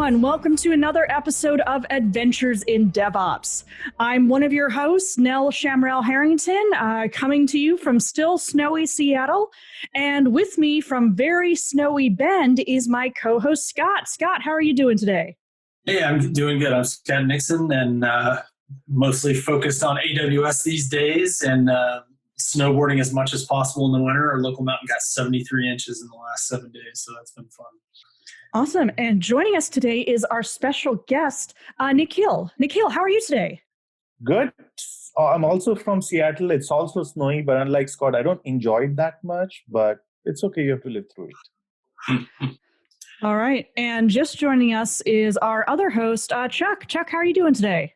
everyone. Welcome to another episode of Adventures in DevOps. I'm one of your hosts, Nell Shamrell Harrington, coming to you from still snowy Seattle. And with me from very snowy Bend is my co-host, Scott. Scott, how are you doing today? Hey, I'm doing good. I'm Scott Nixon and mostly focused on AWS these days and snowboarding as much as possible in the winter. Our local mountain got 73 inches in the last 7 days, so that's been fun. Awesome. And joining us today is our special guest, Nikhil. Nikhil, how are you today? Good. I'm also from Seattle. It's also snowy, but unlike Scott, I don't enjoy it that much, but it's okay. You have to live through it. All right. And just joining us is our other host, Chuck. Chuck, how are you doing today?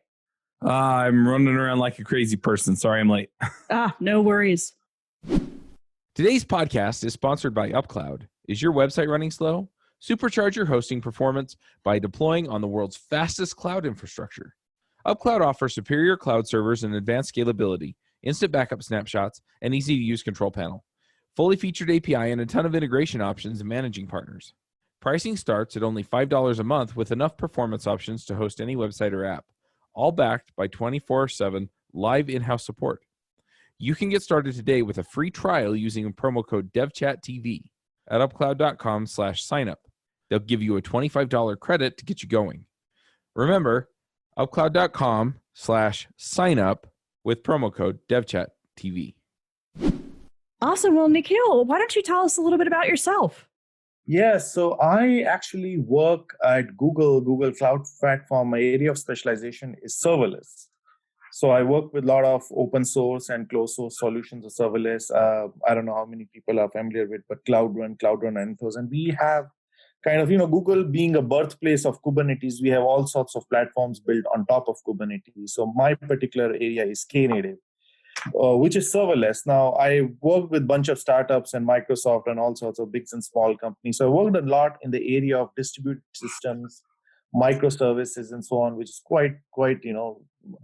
I'm running around like a crazy person. Sorry I'm late. No worries. Today's podcast is sponsored by UpCloud. Is your website running slow? Supercharge your hosting performance by deploying on the world's fastest cloud infrastructure. UpCloud offers superior cloud servers and advanced scalability, instant backup snapshots, and easy-to-use control panel. Fully featured API and a ton of integration options and managing partners. Pricing starts at only $5 a month with enough performance options to host any website or app, all backed by 24/7 live in-house support. You can get started today with a free trial using promo code DevChatTV at upcloud.com/signup. They'll give you a $25 credit to get you going. Remember, upcloud.com/signup with promo code DevChatTV. Awesome. Well, Nikhil, why don't you tell us a little bit about yourself? Yeah, so I actually work at Google Cloud Platform. My area of specialization is serverless. So I work with a lot of open source and closed source solutions of serverless. I don't know how many people are familiar with, but Cloud Run, Anthos. And we have kind of, Google being a birthplace of Kubernetes, we have all sorts of platforms built on top of Kubernetes. So my particular area is Knative, which is serverless. Now, I work with a bunch of startups and Microsoft and all sorts of big and small companies. So I worked a lot in the area of distributed systems, microservices, and so on, which is quite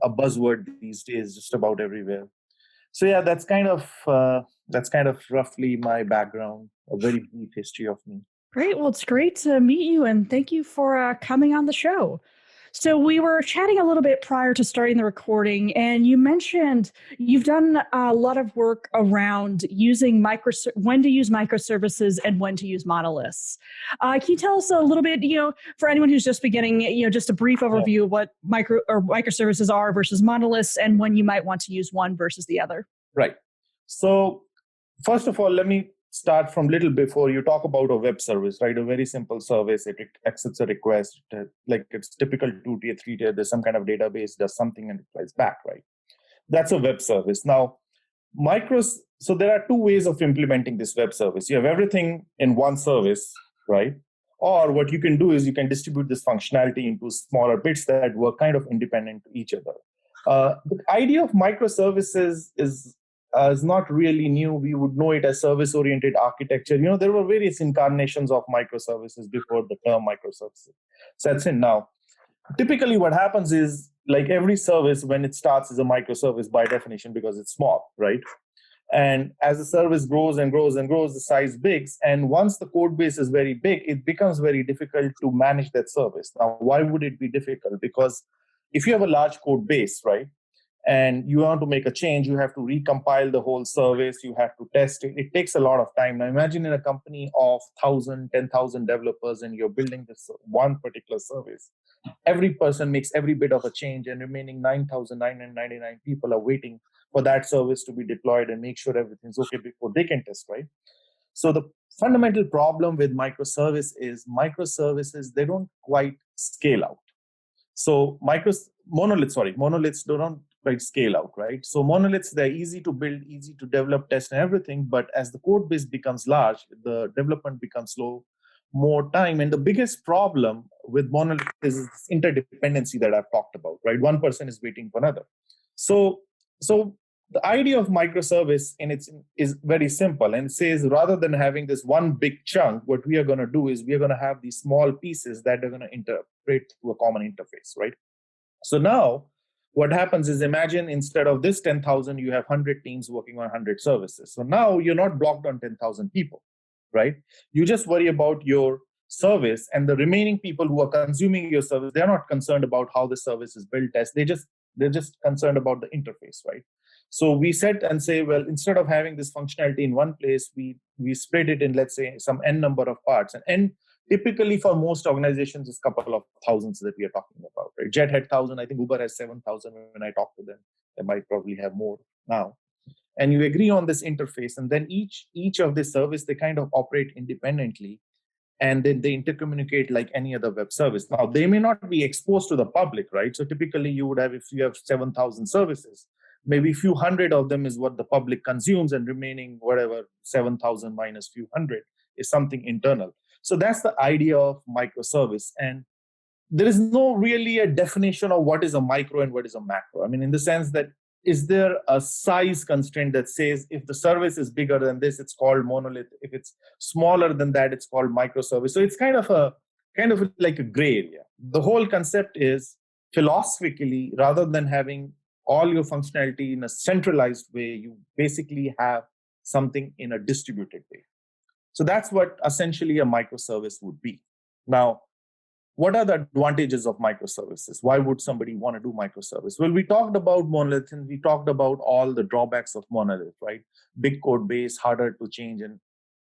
a buzzword these days, just about everywhere. So yeah, that's kind of roughly my background, a very brief history of me. Great. Well, it's great to meet you, and thank you for coming on the show. So we were chatting a little bit prior to starting the recording, and you mentioned you've done a lot of work around using when to use microservices and when to use monoliths. Can you tell us a little bit, for anyone who's just beginning, just a brief overview of what microservices are versus monoliths, and when you might want to use one versus the other? Right. So first of all, let me start from little before. You talk about a web service, right? A very simple service. It accepts a request, like it's typical 2-tier, 3-tier. There's some kind of database, does something and replies back, right? That's a web service. Now, so there are two ways of implementing this web service. You have everything in one service, right? Or what you can do is you can distribute this functionality into smaller bits that work kind of independent to each other. The idea of microservices is not really new. We would know it as service-oriented architecture. There were various incarnations of microservices before the term microservices sets in. Now, typically what happens is, like every service, when it starts as a microservice by definition because it's small, right? And as the service grows and grows and grows, the size bigs. And once the code base is very big, it becomes very difficult to manage that service. Now, why would it be difficult? Because if you have a large code base, right, and you want to make a change, you have to recompile the whole service, you have to test it. It takes a lot of time. Now imagine in a company of 1,000, 10,000 developers and you're building this one particular service. Every person makes every bit of a change and remaining 9,999 people are waiting for that service to be deployed and make sure everything's okay before they can test, right? So the fundamental problem with microservices, they don't quite scale out. So monoliths do not quite scale out, right? So monoliths, they're easy to build, easy to develop, test, and everything. But as the code base becomes large, the development becomes slow, more time. And the biggest problem with monoliths is this interdependency that I've talked about, right? One person is waiting for another. So the idea of microservice is very simple, and it says rather than having this one big chunk, what we are going to do is we are going to have these small pieces that are going to integrate through a common interface, right? So now what happens is, imagine instead of this 10,000, you have 100 teams working on 100 services. So now you're not blocked on 10,000 people, right? You just worry about your service, and the remaining people who are consuming your service, they're not concerned about how the service is built as. They're just concerned about the interface, right? So we set and say, well, instead of having this functionality in one place, we split it in, let's say, some n number of parts. And n typically for most organizations is a couple of thousands that we are talking about, right? Jet had 1,000. I think Uber has 7,000 when I talk to them. They might probably have more now. And you agree on this interface, and then each of this service, they kind of operate independently, and then they intercommunicate like any other web service. Now, they may not be exposed to the public, right? So typically you would have, if you have 7,000 services, maybe a few hundred of them is what the public consumes, and remaining whatever 7,000 minus few hundred is something internal. So that's the idea of microservice. And there is no really a definition of what is a micro and what is a macro. I mean, in the sense that, is there a size constraint that says if the service is bigger than this, it's called monolith. If it's smaller than that, it's called microservice. So it's kind of like a gray area. The whole concept is, philosophically, rather than having all your functionality in a centralized way, you basically have something in a distributed way. So that's what essentially a microservice would be. Now, what are the advantages of microservices? Why would somebody want to do microservice? Well, we talked about monolith, and we talked about all the drawbacks of monolith, right? Big code base, harder to change, and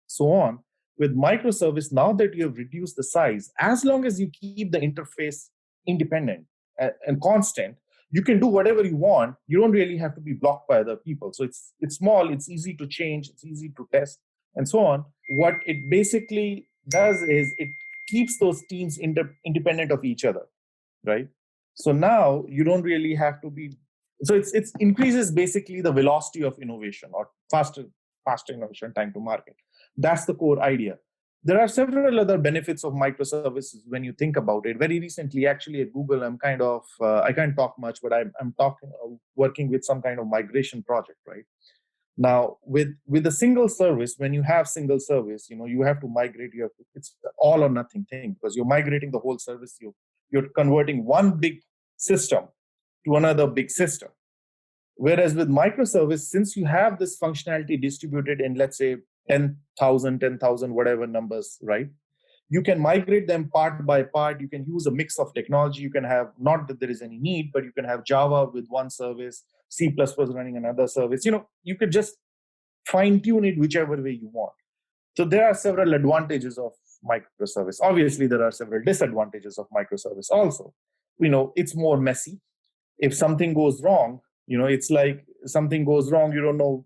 so on. With microservice, now that you have reduced the size, as long as you keep the interface independent and constant, you can do whatever you want. You don't really have to be blocked by other people. So it's small, it's easy to change, it's easy to test, and so on. What it basically does is it keeps those teams independent of each other, right? So now you don't really have to be. So it increases basically the velocity of innovation, or faster innovation, time to market. That's the core idea. There are several other benefits of microservices when you think about it. Very recently, actually, at Google, I'm kind of I can't talk much, but I'm working with some kind of migration project, right? Now, with a single service, when you have single service, you have to migrate. It's all or nothing thing, because you're migrating the whole service. You're converting one big system to another big system. Whereas with microservice, since you have this functionality distributed in, let's say, 10,000, whatever numbers, right? You can migrate them part by part. You can use a mix of technology. You can have, not that there is any need, but you can have Java with one service, C++ running another service. You could just fine tune it whichever way you want. So there are several advantages of microservice. Obviously, there are several disadvantages of microservice also. It's more messy. If something goes wrong, it's like something goes wrong, you don't know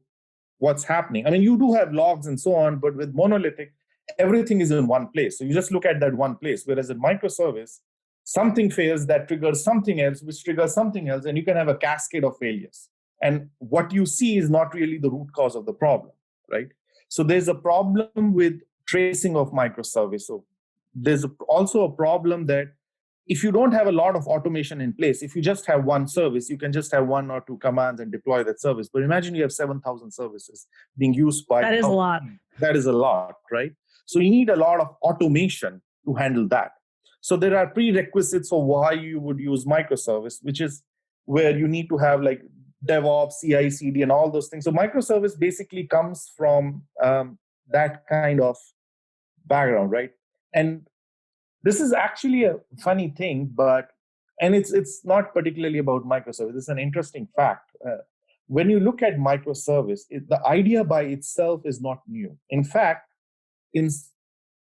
what's happening. I mean, you do have logs and so on, but with monolithic, everything is in one place. So you just look at that one place. Whereas in microservice, something fails, that triggers something else, which triggers something else, and you can have a cascade of failures. And what you see is not really the root cause of the problem, right? So there's a problem with tracing of microservice. So there's also a problem that if you don't have a lot of automation in place, if you just have one service, you can just have one or two commands and deploy that service. But imagine you have 7,000 services being used by... That is a lot. That is a lot, right? So you need a lot of automation to handle that. So there are prerequisites for why you would use microservice, which is where you need to have like DevOps, CI/CD, and all those things. So microservice basically comes from that kind of background, right? And this is actually a funny thing, and it's not particularly about microservice. It's an interesting fact. When you look at microservice, the idea by itself is not new. In fact,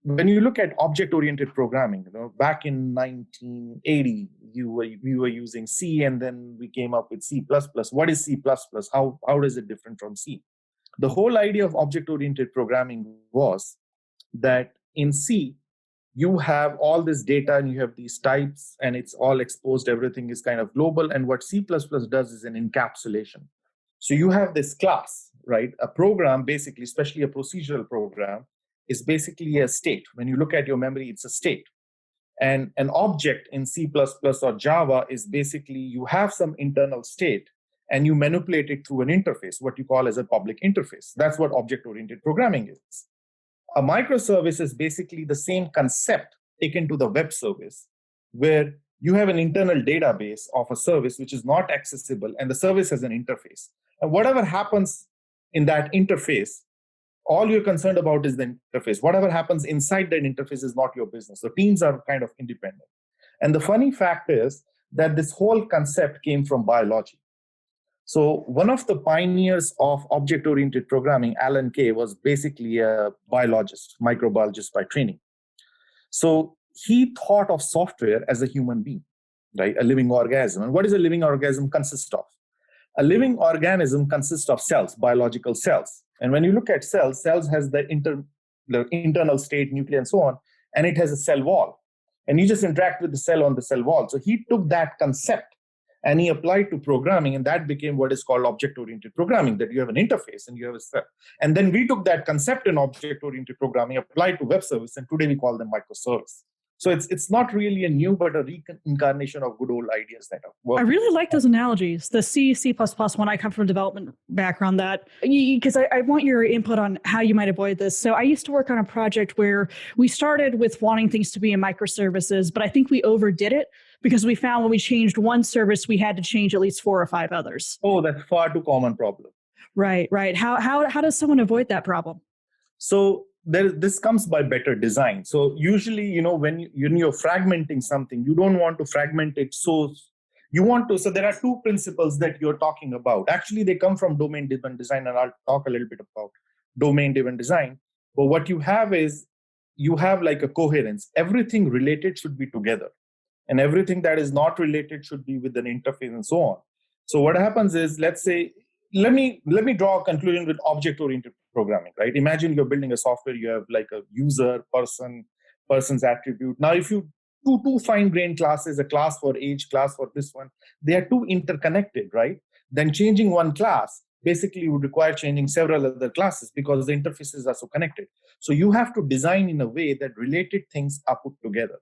when you look at object-oriented programming, back in 1980, we were using C, and then we came up with C++. What is C++? How is it different from C? The whole idea of object-oriented programming was that in C, you have all this data and you have these types and it's all exposed. Everything is kind of global. And what C++ does is an encapsulation. So you have this class, right? A program, basically, especially a procedural program, is basically a state. When you look at your memory, it's a state. And an object in C++ or Java is basically you have some internal state and you manipulate it through an interface, what you call as a public interface. That's what object-oriented programming is. A microservice is basically the same concept taken to the web service, where you have an internal database of a service which is not accessible, and the service has an interface. And whatever happens in that interface, all you're concerned about is the interface. Whatever happens inside that interface is not your business. So teams are kind of independent. And the funny fact is that this whole concept came from biology. So one of the pioneers of object-oriented programming, Alan Kay, was basically a biologist, microbiologist by training. So he thought of software as a human being, right? A living organism. And what does a living organism consist of? A living organism consists of cells, biological cells. And when you look at cells has the internal state, nucleus, and so on, and it has a cell wall. And you just interact with the cell on the cell wall. So he took that concept and he applied to programming, and that became what is called object-oriented programming, that you have an interface and you have a cell. And then we took that concept in object-oriented programming, applied to web service, and today we call them microservice. So it's not really a new, but a reincarnation of good old ideas that have worked. I really like those analogies. The C, C++, when I come from a development background, that because I want your input on how you might avoid this. So I used to work on a project where we started with wanting things to be in microservices, but I think we overdid it because we found when we changed one service, we had to change at least 4 or 5 others. Oh, that's far too common problem. Right. How does someone avoid that problem? So this comes by better design. So usually, when you're fragmenting something, you don't want to fragment it. So there are 2 principles that you're talking about. Actually, they come from domain-driven design, and I'll talk a little bit about domain-driven design. But what you have is, you have like a coherence. Everything related should be together, and everything that is not related should be with an interface and so on. So what happens is, let's say, let me draw a conclusion with object-oriented programming, right? Imagine you're building a software, you have like a user, person's attribute. Now, if you do 2 fine-grained classes, a class for age, class for this one, they are 2 interconnected, right? Then changing one class basically would require changing several other classes because the interfaces are so connected. So you have to design in a way that related things are put together.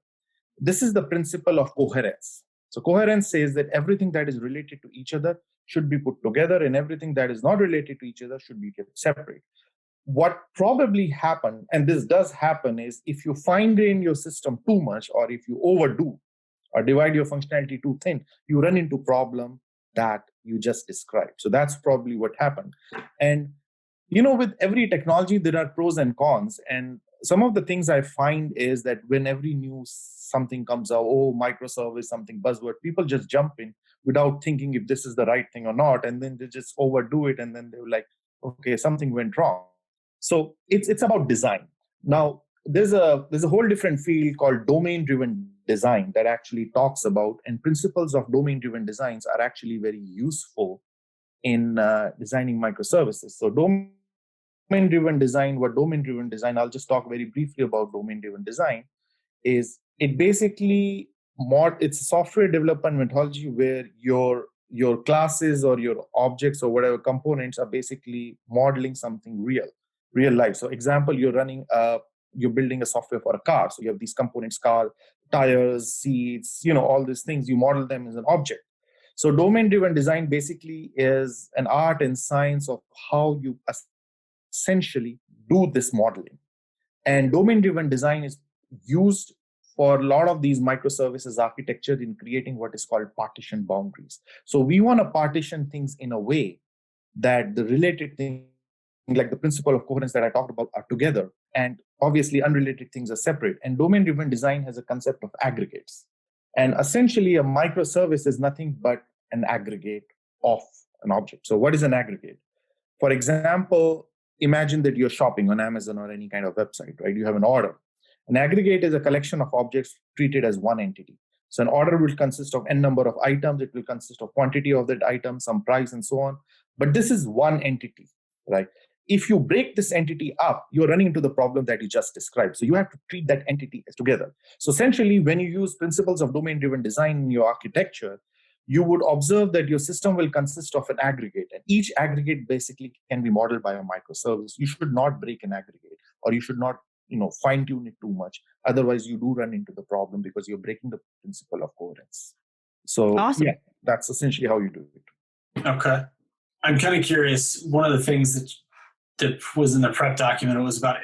This is the principle of coherence. So coherence says that everything that is related to each other should be put together, and everything that is not related to each other should be kept separate. What probably happened, and this does happen, is if you fine-grain your system too much, or if you overdo or divide your functionality too thin, you run into problem that you just described. So that's probably what happened. And with every technology, there are pros and cons. And some of the things I find is that when every new something comes out, microservice, something buzzword, people just jump in without thinking if this is the right thing or not. And then they just overdo it. And then they're like, okay, something went wrong. So it's about design. Now, there's a whole different field called domain-driven design that actually talks about, and principles of domain-driven designs are actually very useful in designing microservices. So domain-driven design, I'll just talk very briefly about domain-driven design, is it basically it's a software development methodology where your classes or your objects or whatever components are basically modeling something real life. So example, you're building a software for a car. So you have these components, car, tires, seats, all these things, you model them as an object. So domain-driven design basically is an art and science of how you essentially do this modeling. And domain-driven design is used for a lot of these microservices architecture in creating what is called partition boundaries. So we want to partition things in a way that the related things, like the principle of coherence that I talked about, are together, and obviously unrelated things are separate. And domain-driven design has a concept of aggregates. And essentially a microservice is nothing but an aggregate of an object. So what is an aggregate? For example, imagine that you're shopping on Amazon or any kind of website, right? You have an order. An aggregate is a collection of objects treated as one entity. So an order will consist of n number of items. It will consist of quantity of that item, some price, and so on. But this is one entity, right? If you break this entity up, you're running into the problem that you just described. So you have to treat that entity as together. So essentially, when you use principles of domain-driven design in your architecture, you would observe that your system will consist of an aggregate. And each aggregate basically can be modeled by a microservice. You should not break an aggregate, or you should not fine-tune it too much. Otherwise, you do run into the problem because you're breaking the principle of coherence. So awesome. Yeah, that's essentially how you do it. Okay. I'm kind of curious. One of the things that was in the prep document, it was about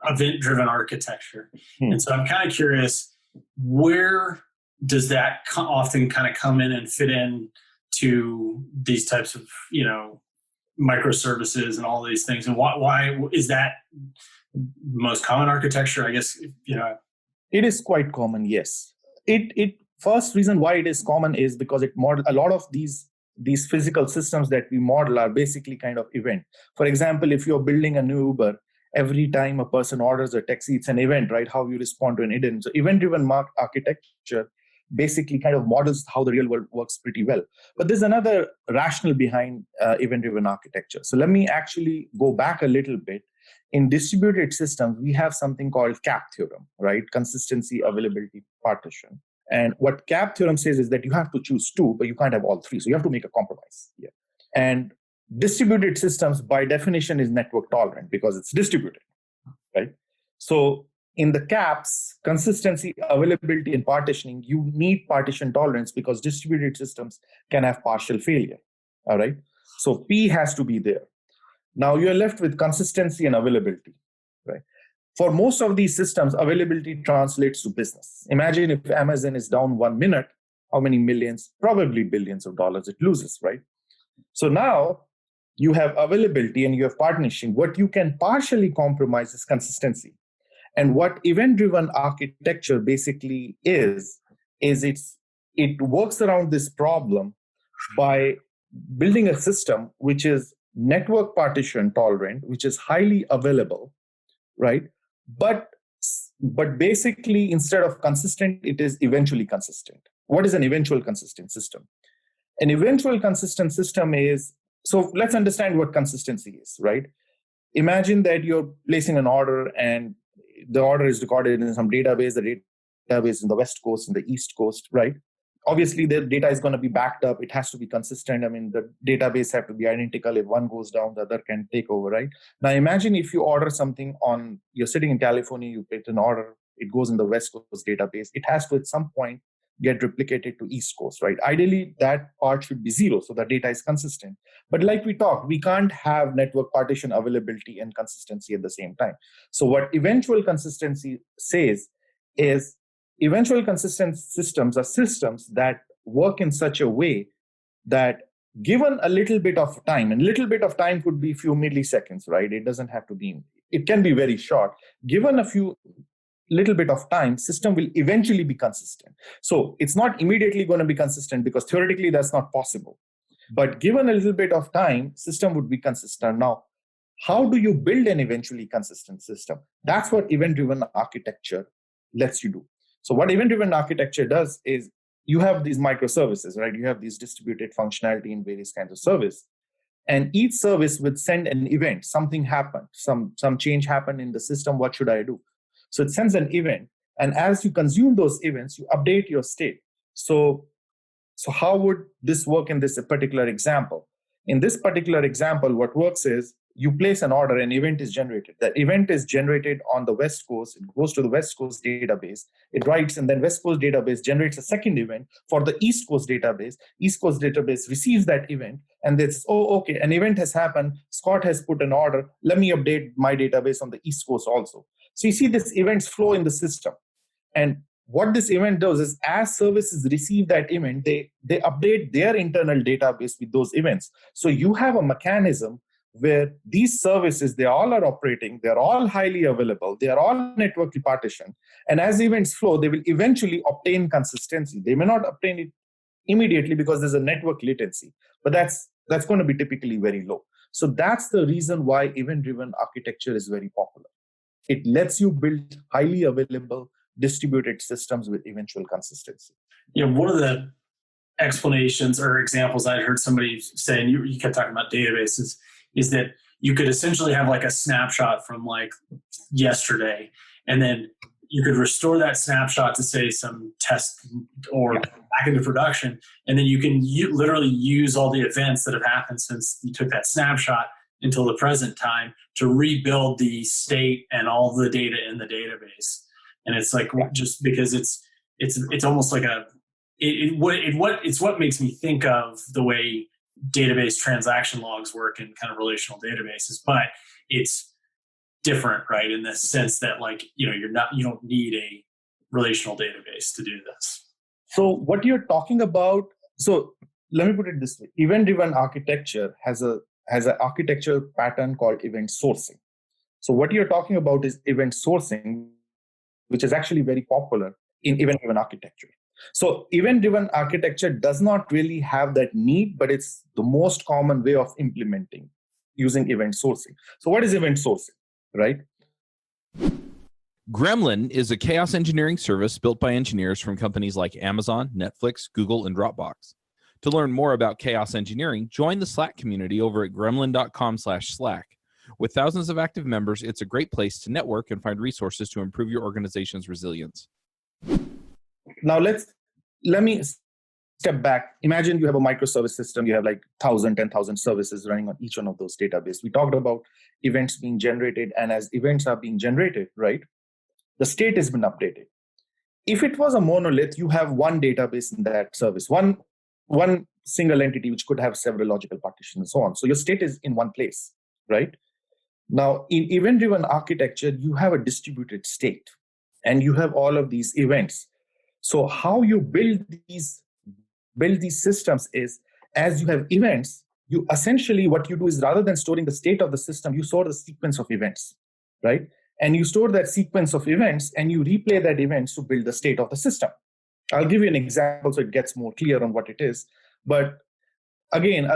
event-driven architecture. And so I'm kind of curious, where does that often kind of come in and fit in to these types of, microservices and all these things. And why is that most common architecture? I guess, It is quite common, yes. It first reason why it is common is because it model a lot of these physical systems that we model are basically kind of event. For example, if you're building a new Uber, every time a person orders a taxi, it's an event, right? How you respond to an event. So event-driven architecture basically kind of models how the real world works pretty well. But there's another rationale behind event-driven architecture. So let me actually go back a little bit. In distributed systems, we have something called CAP theorem, right? Consistency, availability, partition. And what CAP theorem says is that you have to choose two, but you can't have all three. So you have to make a compromise here. And distributed systems, by definition, is network tolerant because it's distributed, right? So in the CAPs, consistency, availability, and partitioning, you need partition tolerance because distributed systems can have partial failure, all right? So P has to be there. Now you're left with consistency and availability, right? For most of these systems, availability translates to business. Imagine if Amazon is down 1 minute, how many millions, probably billions of dollars it loses, right? So now you have availability and you have partitioning. What you can partially compromise is consistency. And what event-driven architecture basically is it works around this problem by building a system which is network partition tolerant, which is highly available, right? But basically, instead of consistent, it is eventually consistent. What is an eventual consistent system? An eventual consistent system is, so let's understand what consistency is, right? Imagine that you're placing an order and the order is recorded in some database, the database in the West Coast and the East Coast, right? Obviously, the data is going to be backed up. It has to be consistent. I mean, the database have to be identical. If one goes down, the other can take over, right? Now, imagine if you order something you're sitting in California, you place an order, it goes in the West Coast database. It has to, at some point, get replicated to East Coast, right? Ideally, that part should be zero, so the data is consistent. But like we talked, we can't have network partition availability and consistency at the same time. So what eventual consistency says is eventual consistent systems are systems that work in such a way that given a little bit of time, and little bit of time could be a few milliseconds, right? It doesn't have to be, it can be very short. Given a few little bit of time, system will eventually be consistent. So it's not immediately going to be consistent because theoretically that's not possible. But given a little bit of time, system would be consistent. Now, how do you build an eventually consistent system? That's what event-driven architecture lets you do. So what event-driven architecture does is you have these microservices, right? You have these distributed functionality in various kinds of service. And each service would send an event. Something happened, some change happened in the system. What should I do? So it sends an event. And as you consume those events, you update your state. So how would this work in this particular example? In this particular example, what works is you place an order, an event is generated. That event is generated on the West Coast. It goes to the West Coast database. It writes, and then West Coast database generates a second event for the East Coast database. East Coast database receives that event, and this, okay, an event has happened. Scott has put an order. Let me update my database on the East Coast also. So you see this events flow in the system. And what this event does is as services receive that event, they update their internal database with those events. So you have a mechanism where these services, they all are operating, they're all highly available, they are all networkly partitioned. And as events flow, they will eventually obtain consistency. They may not obtain it immediately because there's a network latency, but that's going to be typically very low. So that's the reason why event-driven architecture is very popular. It lets you build highly available distributed systems with eventual consistency. Yeah, one of the explanations or examples I heard somebody say, and you kept talking about databases, is that you could essentially have like a snapshot from like yesterday, and then you could restore that snapshot to say some test or back into production, and then you can literally use all the events that have happened since you took that snapshot until the present time to rebuild the state and all the data in the database. And it's like, just because it's almost like it's what makes me think of the way database transaction logs work in kind of relational databases, but it's different, right? In the sense that, like, you don't need a relational database to do this. So what you're talking about, so let me put it this way. Event-driven architecture has has an architecture pattern called event sourcing. So what you're talking about is event sourcing, which is actually very popular in event-driven architecture. So event-driven architecture does not really have that need, but it's the most common way of implementing using event sourcing. So what is event sourcing, right? Gremlin is a chaos engineering service built by engineers from companies like Amazon, Netflix, Google, and Dropbox. To learn more about chaos engineering, join the Slack community over at gremlin.com/Slack. With thousands of active members, it's a great place to network and find resources to improve your organization's resilience. Now let me step back. Imagine you have a microservice system. You have like 1,000, 10,000 services running on each one of those databases. We talked about events being generated, and as events are being generated, right, the state has been updated. If it was a monolith, you have one database in that service, one single entity which could have several logical partitions and so on. So your state is in one place, right? Now, in event-driven architecture, you have a distributed state, and you have all of these events. So how you build these systems is, as you have events, you essentially, what you do is, rather than storing the state of the system, you store the sequence of events, right? And you store that sequence of events, and you replay that events to build the state of the system. I'll give you an example so it gets more clear on what it is. But again,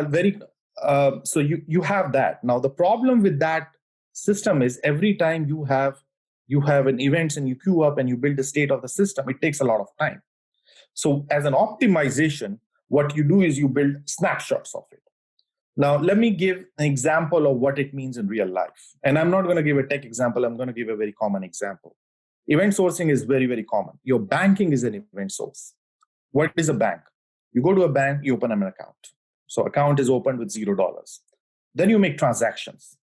so you have that. Now, the problem with that system is, every time you have an events and you queue up and you build the state of the system, it takes a lot of time. So as an optimization, what you do is you build snapshots of it. Now, let me give an example of what it means in real life. And I'm not going to give a tech example. I'm going to give a very common example. Event sourcing is very, very common. Your banking is an event source. What is a bank? You go to a bank, you open an account. So account is opened with $0. Then you make transactions.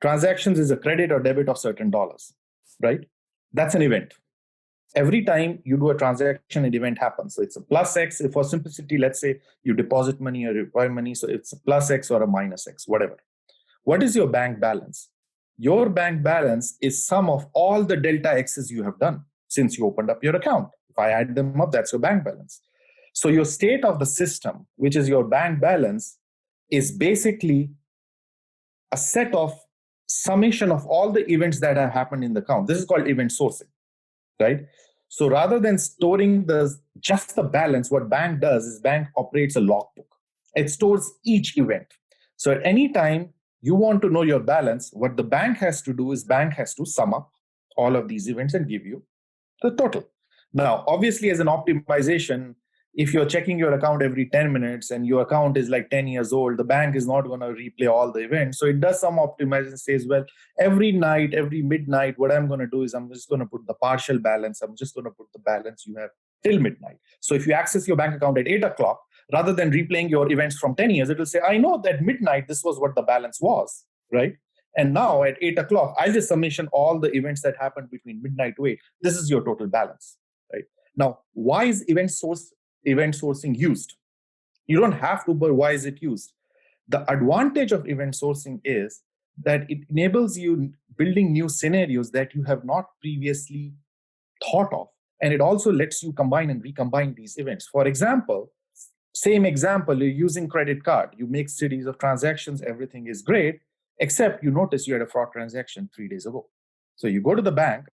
Transactions is a credit or debit of certain dollars, right? That's an event. Every time you do a transaction, an event happens. So it's a plus X. For simplicity, let's say you deposit money or require money. So it's a plus X or a minus X, whatever. What is your bank balance? Your bank balance is sum of all the delta X's you have done since you opened up your account. If I add them up, that's your bank balance. So your state of the system, which is your bank balance, is basically a set of summation of all the events that have happened in the account. This is called event sourcing, right? So rather than storing just the balance, what bank does is bank operates a logbook. It stores each event. So at any time you want to know your balance, what the bank has to do is bank has to sum up all of these events and give you the total. Now, obviously, as an optimization, if you're checking your account every 10 minutes and your account is like 10 years old, the bank is not going to replay all the events. So it does some optimization, says, well, every night, every midnight, what I'm going to do is I'm just going to put the partial balance. I'm just going to put the balance you have till midnight. So if you access your bank account at 8 o'clock, rather than replaying your events from 10 years, it will say, I know that midnight, this was what the balance was, right? And now at 8 o'clock, I'll just summation all the events that happened between midnight to 8. This is your total balance, right? Now, why is event sourcing used? You don't have to, but why is it used? The advantage of event sourcing is that it enables you building new scenarios that you have not previously thought of. And it also lets you combine and recombine these events. For example, same example, you're using credit card. You make series of transactions, everything is great, except you notice you had a fraud transaction 3 days ago. So you go to the bank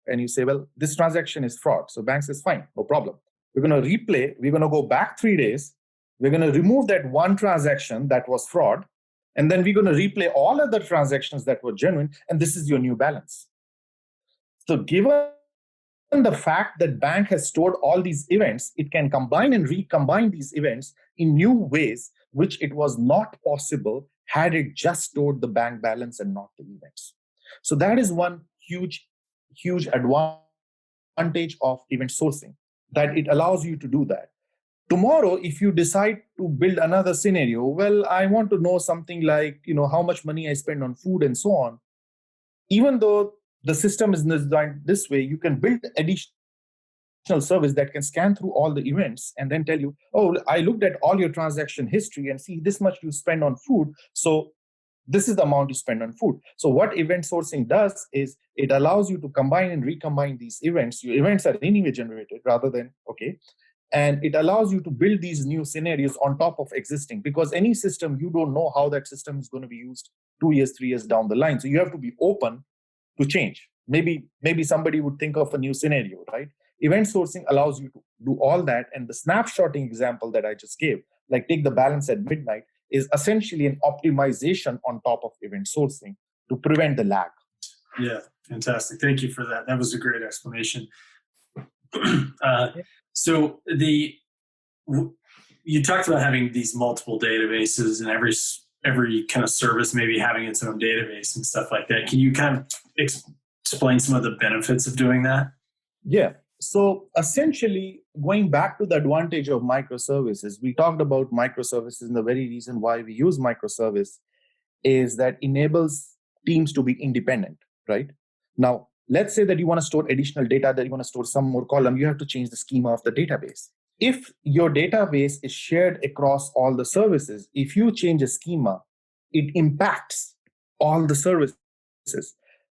and you say, well, this transaction is fraud. So bank says, fine, no problem. We're going to replay. We're going to go back 3 days. We're going to remove that one transaction that was fraud. And then we're going to replay all other transactions that were genuine. And this is your new balance. So given the fact that bank has stored all these events, it can combine and recombine these events in new ways, which it was not possible had it just stored the bank balance and not the events. So that is one huge advantage of event sourcing, that it allows you to do that. Tomorrow, if you decide to build another scenario, well, I want to know something like, how much money I spend on food and so on. Even though the system is designed this way, you can build additional service that can scan through all the events and then tell you, oh, I looked at all your transaction history and see this much you spend on food. So this is the amount you spend on food. So what event sourcing does is it allows you to combine and recombine these events. Your events are anyway generated rather than, And it allows you to build these new scenarios on top of existing, because any system, you don't know how that system is going to be used 2 years, 3 years down the line. So you have to be open to change. Maybe somebody would think of a new scenario, right? Event sourcing allows you to do all that. And the snapshotting example that I just gave, like take the balance at midnight, is essentially an optimization on top of event sourcing to prevent the lag. Yeah, fantastic. Thank you for that. That was a great explanation. So you talked about having these multiple databases and every kind of service maybe having its own database and stuff like that. Can you kind of explain some of the benefits of doing that? Yeah. So essentially, going back to the advantage of microservices, we talked about microservices, and the very reason why we use microservice is that enables teams to be independent, right? Now, let's say that you want to store additional data, that you want to store some more column, you have to change the schema of the database. If your database is shared across all the services, if you change a schema, it impacts all the services,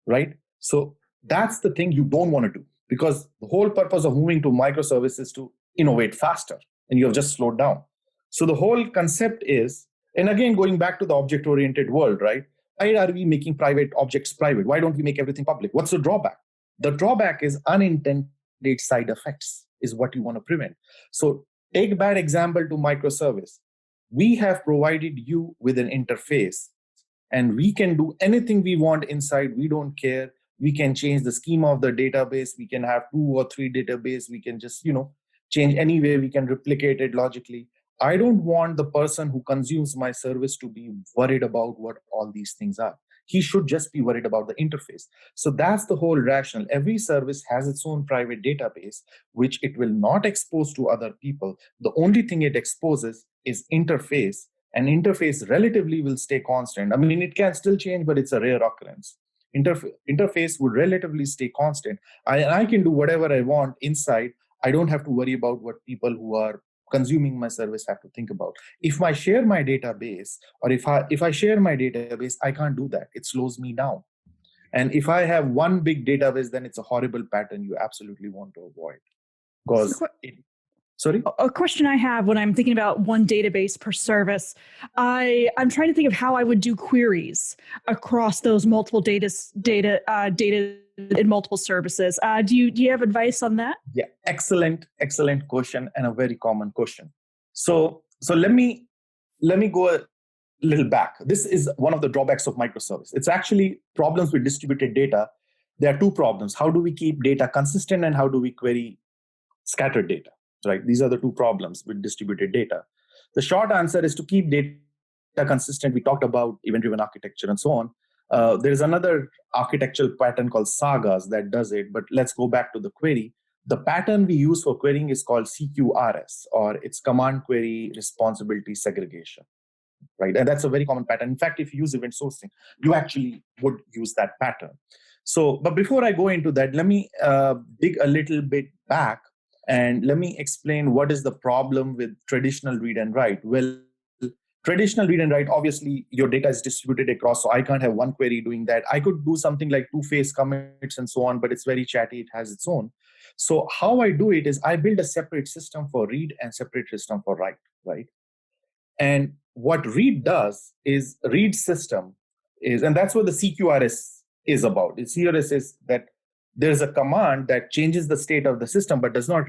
right? So that's the thing you don't want to do, because the whole purpose of moving to microservices is to innovate faster, and you have just slowed down. So the whole concept is, and again, going back to the object-oriented world, right? Why are we making private objects private? Why don't we make everything public? What's the drawback? The drawback is unintended side effects is what you want to prevent. So take bad example to microservice. We have provided you with an interface, and we can do anything we want inside. We don't care. We can change the schema of the database. We can have 2 or 3 databases. We can just, change any way. We can replicate it logically. I don't want the person who consumes my service to be worried about what all these things are. He should just be worried about the interface. So that's the whole rationale. Every service has its own private database, which it will not expose to other people. The only thing it exposes is interface, and interface relatively will stay constant. I mean, it can still change, but it's a rare occurrence. Interface would relatively stay constant. I can do whatever I want inside. I don't have to worry about what people who are consuming my service have to think about. If I share my database, or if I share my database, I can't do that. It slows me down. And if I have one big database, then it's a horrible pattern you absolutely want to avoid. Because sorry? A question I have when I'm thinking about one database per service, I'm trying to think of how I would do queries across those multiple data in multiple services. Do you have advice on that? Yeah, excellent question, and a very common question. So let me go a little back. This is one of the drawbacks of microservice. It's actually problems with distributed data. There are 2 problems. How do we keep data consistent, and how do we query scattered data? Right? These are the 2 problems with distributed data. The short answer is to keep data consistent. We talked about event-driven architecture and so on. There's another architectural pattern called sagas that does it, but let's go back to the query. The pattern we use for querying is called CQRS, or it's command query responsibility segregation, right? And that's a very common pattern. In fact, if you use event sourcing, you actually would use that pattern. So, but before I go into that, let me dig a little bit back, and let me explain what is the problem with traditional read and write. Well, traditional read and write, obviously, your data is distributed across, so I can't have one query doing that. I could do something like 2-phase commits and so on, but it's very chatty. It has its own. So how I do it is I build a separate system for read and separate system for write, right? And what read does is read system is, and that's what the CQRS is about. The CQRS is that there's a command that changes the state of the system, but does not